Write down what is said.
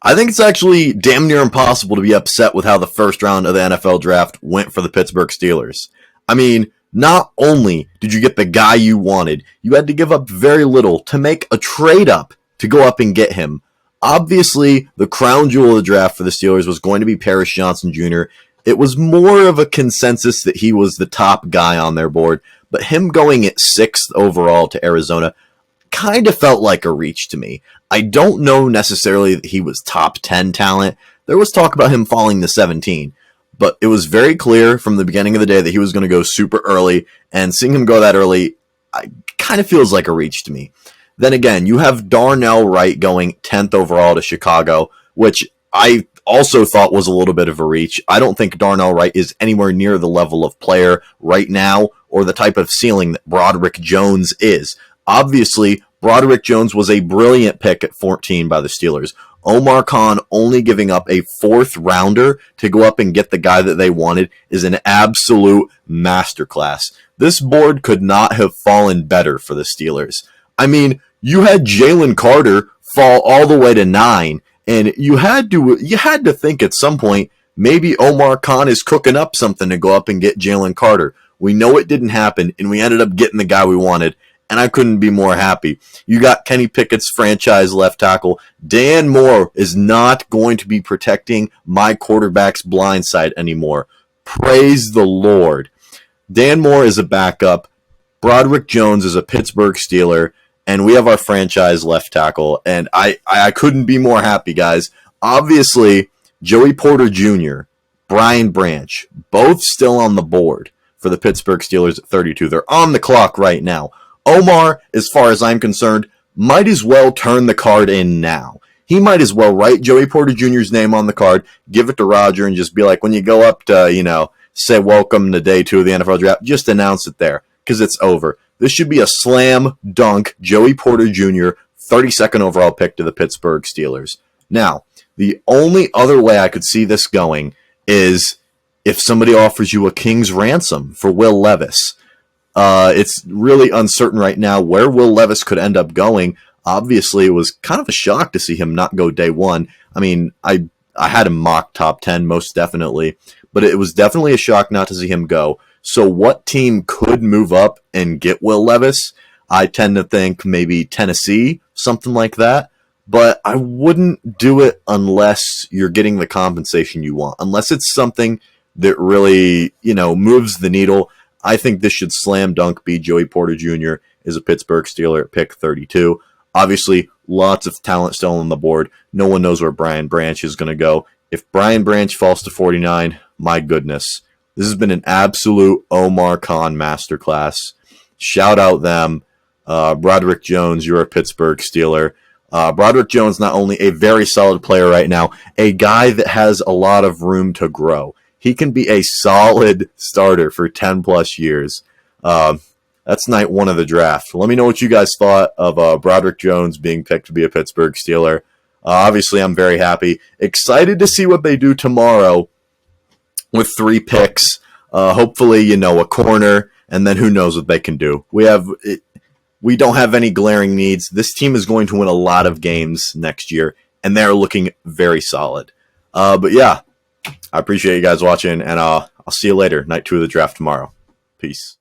I think it's actually damn near impossible to be upset with how the first round of the NFL draft went for the Pittsburgh Steelers. I mean, not only did you get the guy you wanted, you had to give up very little to make a trade up to go up and get him. Obviously, the crown jewel of the draft for the Steelers was going to be Paris Johnson Jr. It was more of a consensus that he was the top guy on their board, but him going at 6th overall to Arizona kind of felt like a reach to me. I don't know necessarily that he was top 10 talent. There was talk about him falling to 17, but it was very clear from the beginning of the day that he was going to go super early, and seeing him go that early kind of feels like a reach to me. Then again, you have Darnell Wright going 10th overall to Chicago, which I also thought was a little bit of a reach. I don't think Darnell Wright is anywhere near the level of player right now or the type of ceiling that Broderick Jones is. Obviously, Broderick Jones was a brilliant pick at 14 by the Steelers. Omar Khan only giving up a 4th rounder to go up and get the guy that they wanted is an absolute masterclass. This board could not have fallen better for the Steelers. I mean, you had Jalen Carter fall all the way to 9, and you had to think at some point maybe Omar Khan is cooking up something to go up and get Jalen Carter. We know it didn't happen, and we ended up getting the guy we wanted, and I couldn't be more happy. You got Kenny Pickett's franchise left tackle. Dan Moore is not going to be protecting my quarterback's blind side anymore. Praise the Lord. Dan Moore is a backup. Broderick Jones is a Pittsburgh Steeler, and we have our franchise left tackle, and I couldn't be more happy, guys. Obviously, Joey Porter Jr., Brian Branch, both still on the board for the Pittsburgh Steelers at 32. They're on the clock right now. Omar, as far as I'm concerned, might as well turn the card in now. He might as well write Joey Porter Jr.'s name on the card, give it to Roger, and just be like, when you go up to, say welcome to day 2 of the NFL draft, just announce it there, because it's over. This should be a slam dunk Joey Porter Jr. 32nd overall pick to the Pittsburgh Steelers. Now, the only other way I could see this going is if somebody offers you a king's ransom for Will Levis. It's really uncertain right now where Will Levis could end up going. Obviously, it was kind of a shock to see him not go day 1. I mean, I had him mock top 10 most definitely, but it was definitely a shock not to see him go. So what team could move up and get Will Levis? I tend to think maybe Tennessee, something like that. But I wouldn't do it unless you're getting the compensation you want. Unless it's something that really, moves the needle. I think this should slam dunk be Joey Porter Jr. is a Pittsburgh Steeler at pick 32. Obviously, lots of talent still on the board. No one knows where Brian Branch is going to go. If Brian Branch falls to 49, my goodness. This has been an absolute Omar Khan masterclass. Shout out them. Broderick Jones, you're a Pittsburgh Steeler. Broderick Jones, not only a very solid player right now, a guy that has a lot of room to grow. He can be a solid starter for 10 plus years. That's night 1 of the draft. Let me know what you guys thought of Broderick Jones being picked to be a Pittsburgh Steeler. Obviously, I'm very happy. Excited to see what they do tomorrow with 3 picks. Hopefully, a corner, and then who knows what they can do. We don't have any glaring needs. This team is going to win a lot of games next year, and they're looking very solid. But yeah, I appreciate you guys watching, and I'll see you later. Night 2 of the draft tomorrow. Peace.